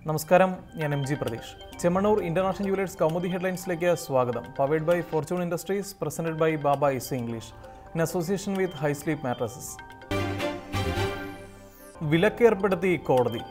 നമസ്കാരം, ഞാൻ M G Pratheesh. Chemmannur International Jewellers Kaumudi ഹെഡ്ലൈൻസിലേക്ക് സ്വാഗതം. Powered by Fortune Industries, presented by Baba is English in association with High Sleep Mattresses. വിലക്കേർപ്പെടുത്തി കോടതി.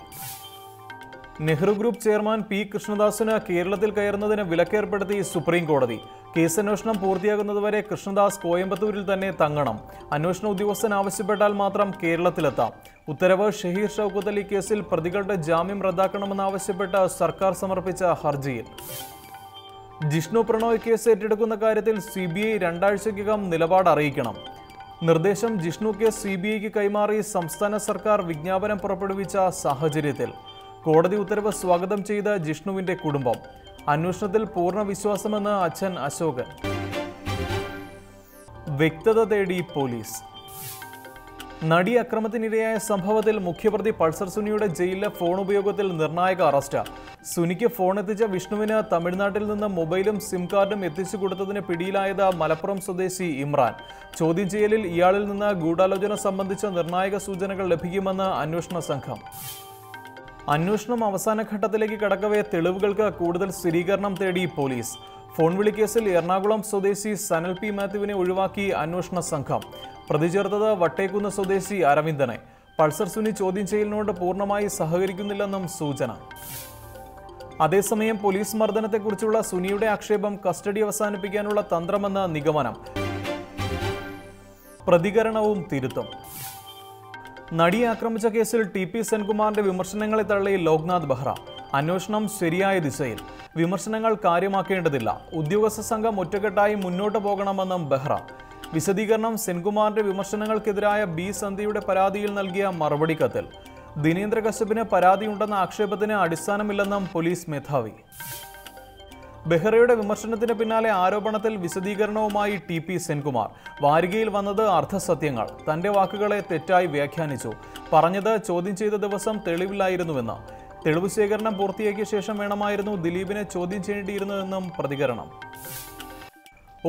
നെഹ്റു ഗ്രൂപ്പ് ചെയർമാൻ പി കൃഷ്ണദാസിന് കേരളത്തിൽ കയറുന്നതിന് വിലക്കേർപ്പെടുത്തി സുപ്രീം കോടതി. കേസന്വേഷണം പൂർത്തിയാകുന്നതുവരെ കൃഷ്ണദാസ് കോയമ്പത്തൂരിൽ തന്നെ തങ്ങണം. അന്വേഷണ ഉദ്യോഗസ്ഥൻ ആവശ്യപ്പെട്ടാൽ മാത്രം കേരളത്തിലെത്താം. ഉത്തരവ് ഷഹീർ ഷൗക്കത്ത് അലി കേസിൽ പ്രതികളുടെ ജാമ്യം റദ്ദാക്കണമെന്നാവശ്യപ്പെട്ട് സർക്കാർ സമർപ്പിച്ച ഹർജിയിൽ. ജിഷ്ണു പ്രണോയ് കേസ് ഏറ്റെടുക്കുന്ന കാര്യത്തിൽ CBI 2 ആഴ്ചയ്ക്കകം നിലപാട് അറിയിക്കണം. നിർദ്ദേശം ജിഷ്ണു കേസ് CBIക്ക് കൈമാറി സംസ്ഥാന സർക്കാർ വിജ്ഞാപനം പുറപ്പെടുവിച്ച സാഹചര്യത്തിൽ കോടതി ഉത്തരവ് സ്വാഗതം ചെയ്ത ജിഷ്ണുവിന്റെ കുടുംബം. അന്വേഷണത്തിൽ പൂർണ്ണ വിശ്വാസമെന്ന് അച്ഛൻ അശോകൻ. വ്യക്തത തേടി പോലീസ്. നടി അക്രമത്തിനിരയായ സംഭവത്തിൽ മുഖ്യപ്രതി പൾസർ സുനിയുടെ ജയിലിലെ ഫോൺ ഉപയോഗത്തിൽ നിർണായക അറസ്റ്റ്. സുനിക്ക് ഫോൺ എത്തിച്ച വിഷ്ണുവിന് തമിഴ്നാട്ടിൽ നിന്ന് മൊബൈലും സിം കാർഡും എത്തിച്ചു കൊടുത്തതിന് പിടിയിലായത് മലപ്പുറം സ്വദേശി ഇമ്രാൻ. ചോദ്യം ചെയ്യലിൽ ഇയാളിൽ നിന്ന് ഗൂഢാലോചന സംബന്ധിച്ച നിർണായക സൂചനകൾ ലഭിക്കുമെന്ന് അന്വേഷണ സംഘം. അന്വേഷണം അവസാന ഘട്ടത്തിലേക്ക് കടക്കവേ തെളിവുകൾക്ക് കൂടുതൽ സ്ഥിരീകരണം തേടി പോലീസ്. ഫോൺ വിളി കേസിൽ എറണാകുളം സ്വദേശി സനൽ പി മാത്യുവിനെ ഒഴിവാക്കി അന്വേഷണ സംഘം. പ്രതി ചേർത്തത് വട്ടേക്കുന്ന് സ്വദേശി അരവിന്ദനെ. പൾസർ സുനി ചോദ്യം ചെയ്യലിനോട് പൂർണ്ണമായി സഹകരിക്കുന്നില്ലെന്നും സൂചന. അതേസമയം പോലീസ് മർദ്ദനത്തെക്കുറിച്ചുള്ള സുനിയുടെ ആക്ഷേപം കസ്റ്റഡി അവസാനിപ്പിക്കാനുള്ള തന്ത്രമെന്ന നിഗമനം. പ്രതികരണവും തിരുത്തും. നടിയെ ആക്രമിച്ച കേസിൽ TP സെൻകുമാറിന്റെ വിമർശനങ്ങളെ തള്ളി ലോക്നാഥ് ബെഹ്റ. അന്വേഷണം ശരിയായ ദിശയിൽ, വിമർശനങ്ങൾ കാര്യമാക്കേണ്ടതില്ല. ഉദ്യോഗസ്ഥ സംഘം ഒറ്റക്കെട്ടായി മുന്നോട്ട് പോകണമെന്നും ബെഹ്റ. വിശദീകരണം സെൻകുമാറിന്റെ വിമർശനങ്ങൾക്കെതിരായ B സന്ധ്യയുടെ പരാതിയിൽ നൽകിയ മറുപടി കത്തിൽ. ദിനേന്ദ്ര കശ്യപിന് പരാതിയുണ്ടെന്ന ആക്ഷേപത്തിന് അടിസ്ഥാനമില്ലെന്നും പോലീസ് മേധാവി. ബെഹ്റയുടെ വിമർശനത്തിന് പിന്നാലെ ആരോപണത്തിൽ വിശദീകരണവുമായി TP സെൻകുമാർ. വാരികയിൽ വന്നത് അർദ്ധസത്യങ്ങൾ. തന്റെ വാക്കുകളെ തെറ്റായി വ്യാഖ്യാനിച്ചു. പറഞ്ഞത് ചോദ്യം ചെയ്ത ദിവസം തെളിവില്ലായിരുന്നുവെന്ന്. തെളിവ് ശേഖരണം പൂർത്തിയാക്കിയ ശേഷം വേണമായിരുന്നു ദിലീപിനെ ചോദ്യം ചെയ്യേണ്ടിയിരുന്നതെന്നും പ്രതികരണം.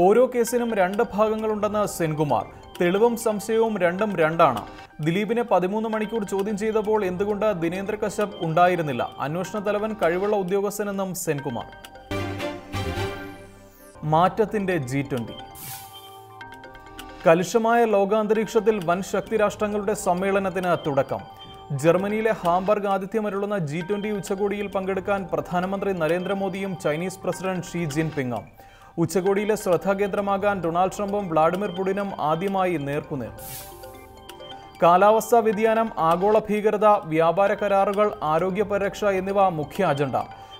ഓരോ കേസിനും 2 ഭാഗങ്ങളുണ്ടെന്ന് സെൻകുമാർ. തെളിവും സംശയവും രണ്ടും രണ്ടാണ്. ദിലീപിനെ 13 മണിക്കൂർ ചോദ്യം ചെയ്തപ്പോൾ എന്തുകൊണ്ട് ദിനേന്ദ്ര കശ്യപ് ഉണ്ടായിരുന്നില്ല? അന്വേഷണ തലവൻ കഴിവുള്ള ഉദ്യോഗസ്ഥനെന്നും സെൻകുമാർ. മാറ്റത്തിന്റെ G20. കലുഷമായ ലോകാന്തരീക്ഷത്തിൽ വൻ ശക്തി രാഷ്ട്രങ്ങളുടെ സമ്മേളനത്തിന് തുടക്കം. ജർമ്മനിയിലെ ഹാംബർഗ് ആതിഥ്യമരുളുന്ന G20 ഉച്ചകോടിയിൽ പങ്കെടുക്കാൻ പ്രധാനമന്ത്രി നരേന്ദ്രമോദിയും ചൈനീസ് പ്രസിഡന്റ് ഷീ ജിൻപിങ്ങും. ഉച്ചകോടിയിലെ ശ്രദ്ധാകേന്ദ്രമാകാൻ ഡൊണാൾഡ് ട്രംപും വ്ളാഡിമിർ പുടിനും ആദ്യമായി നേർക്കുനേർ. കാലാവസ്ഥാ വ്യതിയാനം, ആഗോള ഭീകരത, വ്യാപാര കരാറുകൾ, ആരോഗ്യ പരിരക്ഷ എന്നിവ മുഖ്യ അജണ്ട.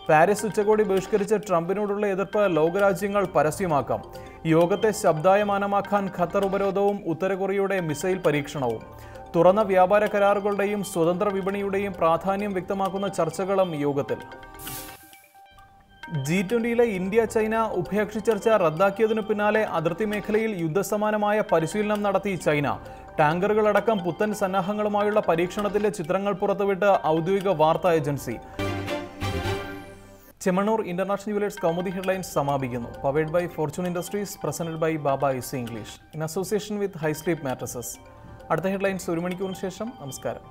പാരീസ് ഉച്ചകോടി ബഹിഷ്കരിച്ച ട്രംപിനോടുള്ള എതിർപ്പ് ലോകരാജ്യങ്ങൾ പരസ്യമാക്കാം. യോഗത്തെ ശബ്ദായമാനമാക്കാൻ ഖത്തർ ഉപരോധവും ഉത്തര കൊറിയയുടെ മിസൈൽ പരീക്ഷണവും. തുറന്ന വ്യാപാര കരാറുകളുടെയും സ്വതന്ത്ര വിപണിയുടെയും പ്രാധാന്യം വ്യക്തമാക്കുന്ന ചർച്ചകളും യോഗത്തിൽ. G20യിലെ ഇന്ത്യ ചൈന ഉഭയകക്ഷി ചർച്ച റദ്ദാക്കിയതിനു പിന്നാലെ അതിർത്തി മേഖലയിൽ യുദ്ധസമാനമായ പരിശീലനം നടത്തി ചൈന. ടാങ്കറുകളടക്കം പുത്തൻ സന്നാഹങ്ങളുമായുള്ള പരീക്ഷണത്തിന്റെ ചിത്രങ്ങൾ പുറത്തുവിട്ട് ഔദ്യോഗിക വാർത്താ agency. Chemmannur International Jewellers Kaumudi headlines സമാപിക്കുന്നു. Powered by Fortune Industries, presented by Baba is English in association with High Sleep Mattresses. അടുത്ത ഹെഡ്ലൈൻസ് 1 മണിക്കൂറിന് ശേഷം. നമസ്കാരം.